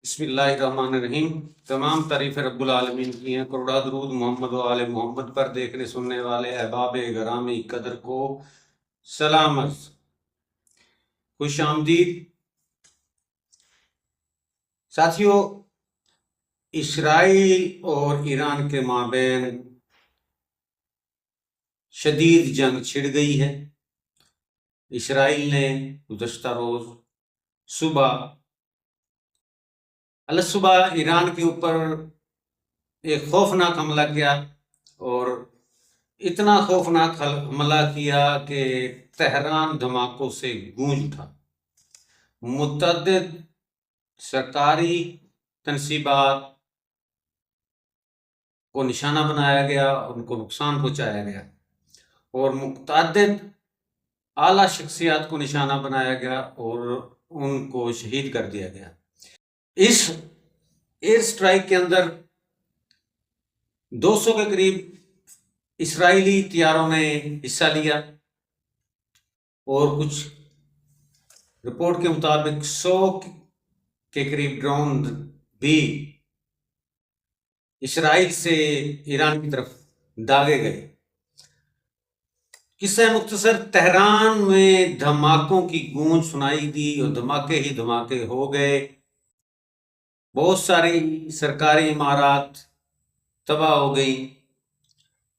بسم اللہ الرحمن الرحیم۔ تمام تعریف رب العالمین کی ہیں، کروڑا درود محمد و آل محمد پر۔ دیکھنے سننے والے احباب گرامی قدر کو سلام عرض، خوش آمدید۔ ساتھیو، اسرائیل اور ایران کے مابین شدید جنگ چھڑ گئی ہے۔ اسرائیل نے گزشتہ روز صبح ایران کے اوپر ایک خوفناک حملہ کیا، اور اتنا خوفناک حملہ کیا کہ تہران دھماکوں سے گونج اٹھا۔ متعدد سرکاری تنصیبات کو نشانہ بنایا گیا، ان کو نقصان پہنچایا گیا، اور متعدد اعلیٰ شخصیات کو نشانہ بنایا گیا اور ان کو شہید کر دیا گیا۔ اس ایئر سٹرائک کے اندر 200 کے قریب اسرائیلی طیاروں نے حصہ لیا، اور کچھ رپورٹ کے مطابق 100 کے قریب ڈرون بھی اسرائیل سے ایران کی طرف داغے گئے۔ قصہ مختصر، تہران میں دھماکوں کی گونج سنائی دی اور دھماکے ہی دھماکے ہو گئے۔ بہت ساری سرکاری عمارات تباہ ہو گئی،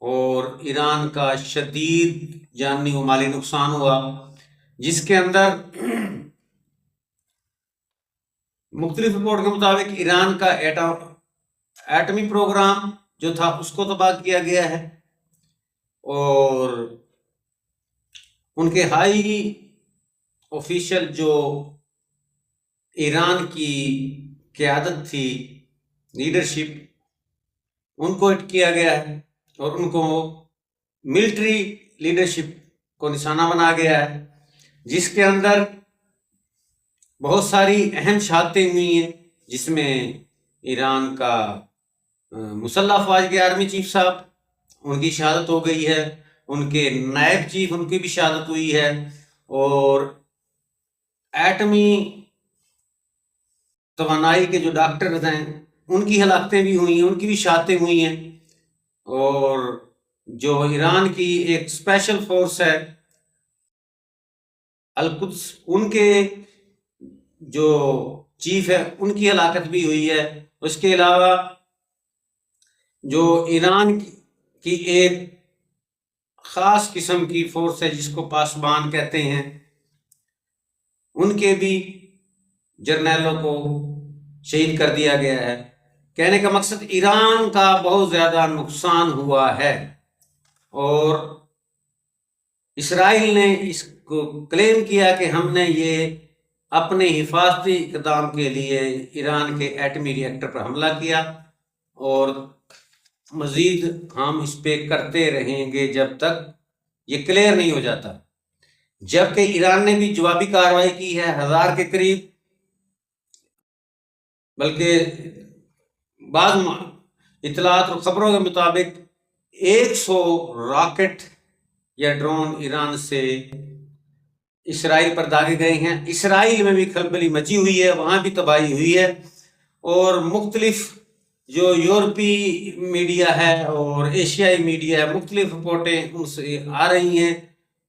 اور ایران کا شدید جانی و مالی نقصان ہوا، جس کے اندر مختلف رپورٹ کے مطابق ایران کا ایٹمی پروگرام جو تھا اس کو تباہ کیا گیا ہے، اور ان کے ہائی آفیشل جو ایران کی قیادت تھی، لیڈرشپ، ان کو ہٹ کیا گیا ہے، اور ان کو ملٹری لیڈرشپ کو نشانہ بنا گیا ہے، جس کے اندر بہت ساری اہم شہادتیں ہوئی ہیں، جس میں ایران کا مسلح افواج کے آرمی چیف صاحب، ان کی شہادت ہو گئی ہے، ان کے نائب چیف، ان کی بھی شہادت ہوئی ہے، اور ایٹمی توانائی کے جو ڈاکٹرز ہیں ان کی ہلاکتیں بھی ہوئی ہیں، ان کی بھی شہادتیں ہوئی ہیں، اور جو ایران کی ایک اسپیشل فورس ہے القدس، ان کے جو چیف ہے ان کی ہلاکت بھی ہوئی ہے۔ اس کے علاوہ جو ایران کی ایک خاص قسم کی فورس ہے جس کو پاسبان کہتے ہیں، ان کے بھی جرنیلوں کو شہید کر دیا گیا ہے۔ کہنے کا مقصد، ایران کا بہت زیادہ نقصان ہوا ہے، اور اسرائیل نے اس کو کلیم کیا کہ ہم نے یہ اپنے حفاظتی اقدام کے لیے ایران کے ایٹمی ری ایکٹر پر حملہ کیا، اور مزید ہم اس پہ کرتے رہیں گے جب تک یہ کلیئر نہیں ہو جاتا۔ جبکہ ایران نے بھی جوابی کارروائی کی ہے، 1000 کے قریب، بلکہ بعض اطلاعات اور خبروں کے مطابق 100 راکٹ یا ڈرون ایران سے اسرائیل پر داغے گئے ہیں۔ اسرائیل میں بھی کھلبلی مچی ہوئی ہے، وہاں بھی تباہی ہوئی ہے، اور مختلف جو یورپی میڈیا ہے اور ایشیائی میڈیا ہے، مختلف رپورٹیں ان سے آ رہی ہیں،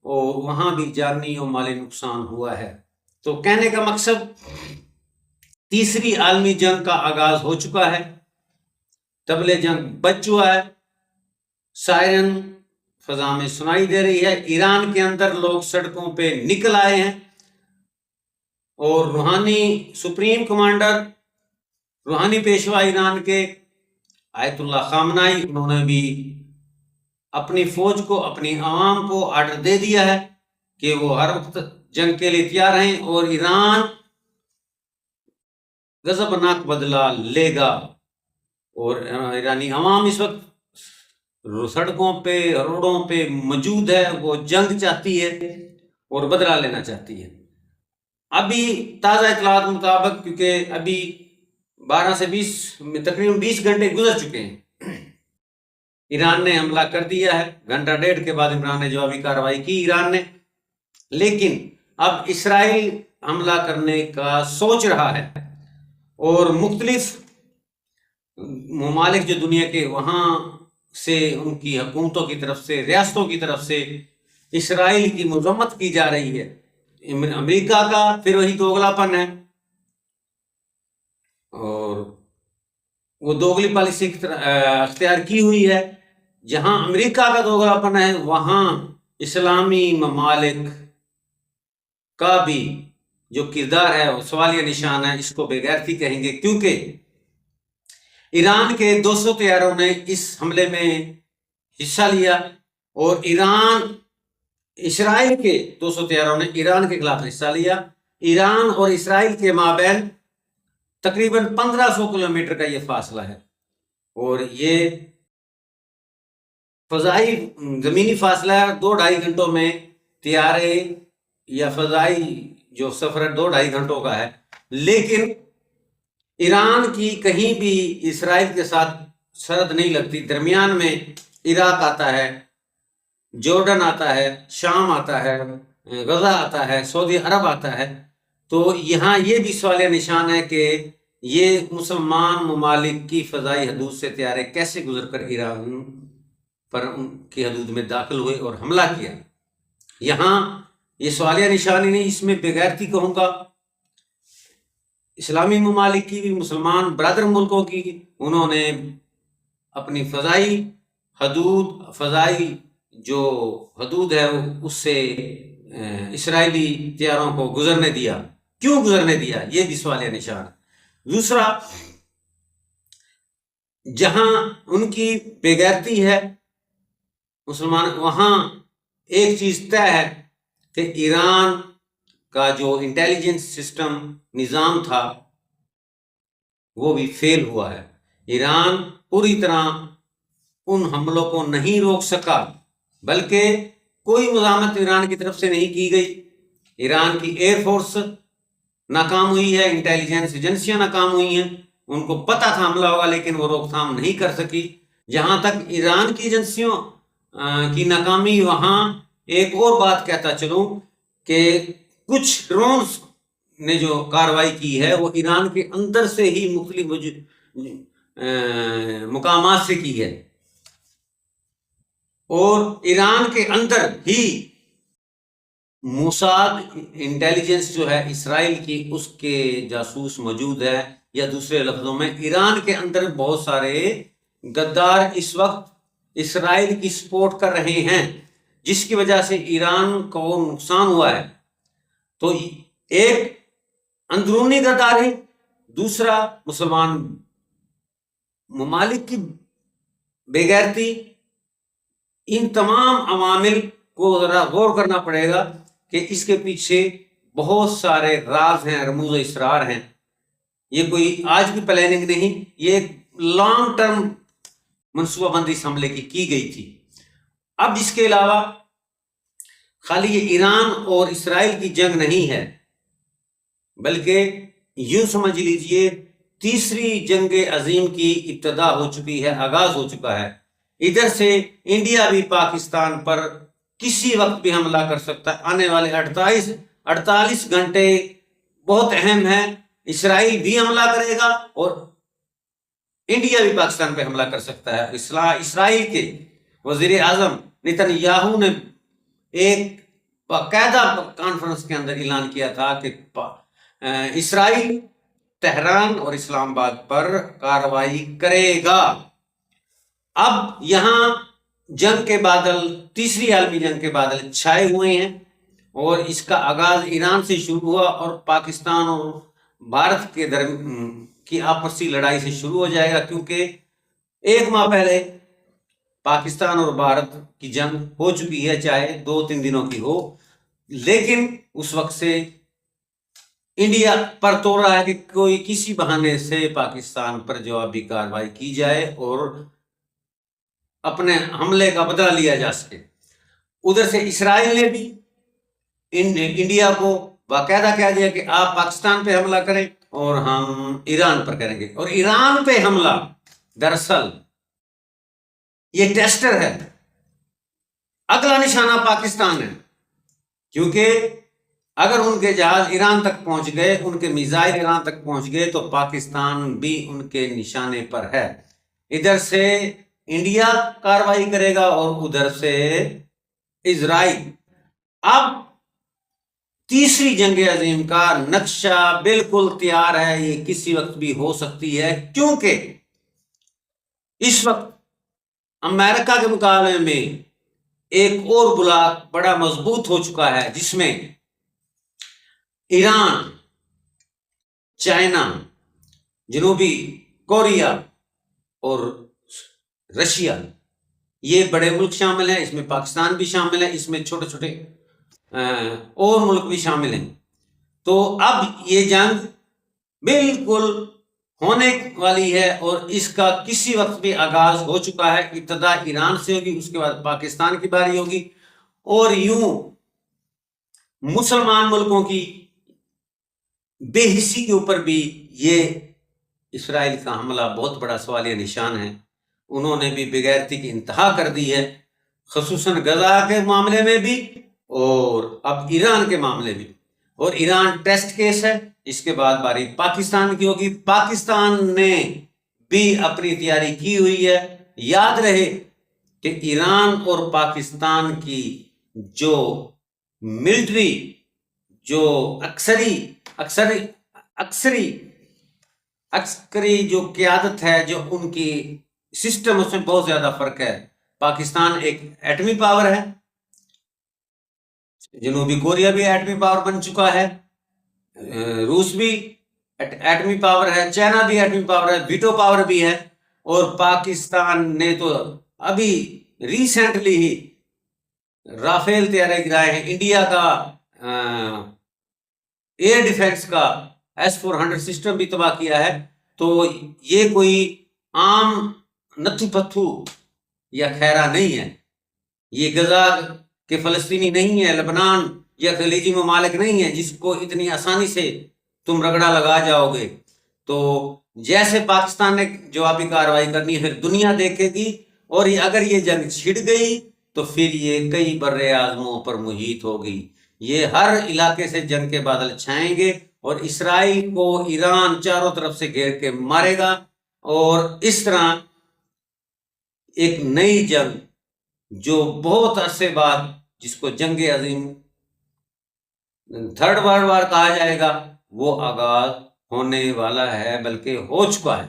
اور وہاں بھی جانی و مالی نقصان ہوا ہے۔ تو کہنے کا مقصد، تیسری عالمی جنگ کا آغاز ہو چکا ہے، طبل جنگ بج چکا ہے، سائرن فضا میں سنائی دے رہی ہے۔ ایران کے اندر لوگ سڑکوں پہ نکل آئے ہیں، اور روحانی سپریم کمانڈر، روحانی پیشوا ایران کے آیت اللہ خامنائی، انہوں نے بھی اپنی فوج کو، اپنی عوام کو آرڈر دے دیا ہے کہ وہ ہر وقت جنگ کے لیے تیار ہیں، اور ایران غضبناک بدلہ لے گا۔ اور ایرانی عوام اس وقت سڑکوں پہ، روڈوں پہ موجود ہے، وہ جنگ چاہتی ہے اور بدلہ لینا چاہتی ہے۔ ابھی تازہ اطلاعات مطابق، کیونکہ ابھی 12 سے 20 تقریباً 20 گھنٹے گزر چکے ہیں، ایران نے حملہ کر دیا ہے، گھنٹہ ڈیڑھ کے بعد عمران نے جوابی کارروائی کی ایران نے، لیکن اب اسرائیل حملہ کرنے کا سوچ رہا ہے، اور مختلف ممالک جو دنیا کے وہاں سے ان کی حکومتوں کی طرف سے، ریاستوں کی طرف سے اسرائیل کی مذمت کی جا رہی ہے۔ امریکہ کا پھر وہی دوگلا پن ہے، اور وہ دوگلی پالیسی اختیار کی ہوئی ہے۔ جہاں امریکہ کا دوگلا پن ہے وہاں اسلامی ممالک کا بھی جو کردار ہے وہ سوالیہ نشان ہے، اس کو بے غیرتی کہیں گے، کیونکہ ایران کے 200 طیاروں نے اس حملے میں حصہ لیا، اور اسرائیل کے 200 طیاروں نے ایران کے خلاف حصہ لیا۔ ایران اور اسرائیل کے مابین تقریباً 1500 کلومیٹر کا یہ فاصلہ ہے، اور یہ فضائی زمینی فاصلہ ہے۔ 2-2.5 گھنٹوں میں طیارے یا فضائی جو سفر ہے 2-2.5 گھنٹوں کا ہے، لیکن ایران کی کہیں بھی اسرائیل کے ساتھ سرحد نہیں لگتی۔ درمیان میں عراق آتا ہے، جورڈن آتا ہے، شام آتا ہے، غزہ آتا ہے، سعودی عرب آتا ہے۔ تو یہاں یہ بھی سوالیہ نشان ہے کہ یہ مسلمان ممالک کی فضائی حدود سے طیارے کیسے گزر کر ایران پر ان کی حدود میں داخل ہوئے اور حملہ کیا۔ یہاں یہ سوالیہ نشان ہی نہیں، اس میں بے غیرتی کہوں گا اسلامی ممالک کی بھی، مسلمان برادر ملکوں کی۔ انہوں نے اپنی فضائی جو حدود ہے اس سے اسرائیلی طیاروں کو گزرنے دیا۔ کیوں گزرنے دیا؟ یہ بھی سوالیہ نشان۔ دوسرا، جہاں ان کی بے غیرتی ہے مسلمان، وہاں ایک چیز طے ہے کہ ایران کا جو انٹیلیجنس سسٹم نظام تھا وہ بھی فیل ہوا ہے۔ ایران پوری طرح ان حملوں کو نہیں روک سکا، بلکہ کوئی مزاحمت ایران کی طرف سے نہیں کی گئی۔ ایران کی ایئر فورس ناکام ہوئی ہے، انٹیلیجنس ایجنسیاں ناکام ہوئی ہیں، ان کو پتہ تھا حملہ ہوگا لیکن وہ روک تھام نہیں کر سکی۔ جہاں تک ایران کی ایجنسیوں کی ناکامی، وہاں ایک اور بات کہتا چلوں کہ کچھ ڈرونز نے جو کاروائی کی ہے وہ ایران کے اندر سے ہی مختلف مقامات سے کی ہے، اور ایران کے اندر ہی موساد انٹیلیجنس جو ہے اسرائیل کی، اس کے جاسوس موجود ہے، یا دوسرے لفظوں میں ایران کے اندر بہت سارے غدار اس وقت اسرائیل کی سپورٹ کر رہے ہیں، جس کی وجہ سے ایران کو نقصان ہوا ہے۔ تو ایک اندرونی غداری، دوسرا مسلمان ممالک کی بے غیرتی۔ ان تمام عوامل کو ذرا غور کرنا پڑے گا کہ اس کے پیچھے بہت سارے راز ہیں، رموز و اسرار ہیں۔ یہ کوئی آج کی پلاننگ نہیں، یہ ایک لانگ ٹرم منصوبہ بندی اس حملے کی گئی تھی۔ اب اس کے علاوہ خالی یہ ایران اور اسرائیل کی جنگ نہیں ہے، بلکہ یوں سمجھ لیجئے تیسری جنگ عظیم کی ابتدا ہو چکی ہے، آغاز ہو چکا ہے۔ ادھر سے انڈیا بھی پاکستان پر کسی وقت بھی حملہ کر سکتا ہے۔ آنے والے 48 گھنٹے بہت اہم ہیں۔ اسرائیل بھی حملہ کرے گا اور انڈیا بھی پاکستان پہ حملہ کر سکتا ہے۔ اسرائیل کے وزیر اعظم نیتن یاہو نے ایک باقاعدہ کانفرنس کے اندر اعلان کیا تھا کہ اسرائیل تہران اور اسلام آباد پر کارروائی کرے گا۔ اب یہاں جنگ کے بادل، تیسری عالمی جنگ کے بادل چھائے ہوئے ہیں، اور اس کا آغاز ایران سے شروع ہوا اور پاکستان اور بھارت کے کی آپسی لڑائی سے شروع ہو جائے گا، کیونکہ 1 ماہ پہلے پاکستان اور بھارت کی جنگ ہو چکی ہے، چاہے 2-3 دنوں کی ہو، لیکن اس وقت سے انڈیا پر توڑ رہا ہے کہ کوئی کسی بہانے سے پاکستان پر جوابی کارروائی کی جائے اور اپنے حملے کا بدلہ لیا جا سکے۔ ادھر سے اسرائیل نے بھی انڈیا کو باقاعدہ کہہ دیا کہ آپ پاکستان پہ حملہ کریں اور ہم ایران پر کریں گے۔ اور ایران پہ حملہ دراصل یہ ٹیسٹر ہے، اگلا نشانہ پاکستان ہے، کیونکہ اگر ان کے جہاز ایران تک پہنچ گئے، ان کے میزائل ایران تک پہنچ گئے، تو پاکستان بھی ان کے نشانے پر ہے۔ ادھر سے انڈیا کارروائی کرے گا اور ادھر سے اسرائیل۔ اب تیسری جنگ عظیم کا نقشہ بالکل تیار ہے، یہ کسی وقت بھی ہو سکتی ہے، کیونکہ اس وقت امریکہ کے مقابلے میں ایک اور بلاک بڑا مضبوط ہو چکا ہے، جس میں ایران، چائنا، جنوبی کوریا اور رشیا، یہ بڑے ملک شامل ہیں۔ اس میں پاکستان بھی شامل ہے، اس میں چھوٹے چھوٹے اور ملک بھی شامل ہیں۔ تو اب یہ جنگ بالکل ہونے والی ہے، اور اس کا کسی وقت بھی آغاز ہو چکا ہے۔ ابتدا ایران سے ہوگی، اس کے بعد پاکستان کی باری ہوگی، اور یوں مسلمان ملکوں کی بے حسی کے اوپر بھی یہ اسرائیل کا حملہ بہت بڑا سوالیہ نشان ہے۔ انہوں نے بھی بغیرتی کی انتہا کر دی ہے، خصوصاً غزہ کے معاملے میں بھی اور اب ایران کے معاملے بھی۔ اور ایران ٹیسٹ کیس ہے، اس کے بعد باری پاکستان کی ہوگی۔ پاکستان نے بھی اپنی تیاری کی ہوئی ہے۔ یاد رہے کہ ایران اور پاکستان کی جو ملٹری، جو عسکری جو قیادت ہے، جو ان کی سسٹم، اس میں بہت زیادہ فرق ہے۔ پاکستان ایک ایٹمی پاور ہے، جنوبی کوریا بھی ایٹمی پاور بن چکا ہے، روس بھی ایٹمی پاور ہے، چائنا بھی ایٹمی پاور ہے، ویٹو پاور بھی ہے، اور پاکستان نے تو ابھی ریسنٹلی ہی رافیل طیارے گرائے ہیں۔ انڈیا کا ایئر ڈیفنس کا S-400 سسٹم بھی تباہ کیا ہے۔ تو یہ کوئی عام نتھو پتھو یا خیرہ نہیں ہے، یہ غزہ کے فلسطینی نہیں ہے، لبنان یا خلیجی ممالک نہیں ہے جس کو اتنی آسانی سے تم رگڑا لگا جاؤ گے۔ تو جیسے پاکستان نے جوابی کارروائی کرنی ہے، پھر دنیا دیکھے گی، اور اگر یہ جنگ چھڑ گئی تو پھر یہ کئی بر اعظموں پر محیط ہوگی۔ یہ ہر علاقے سے جنگ کے بادل چھائیں گے، اور اسرائیل کو ایران چاروں طرف سے گھیر کے مارے گا، اور اس طرح ایک نئی جنگ جو بہت عرصے بعد، جس کو جنگ عظیم تھرڈ ورلڈ وار کہا جائے گا، وہ آغاز ہونے والا ہے، بلکہ ہو چکا ہے۔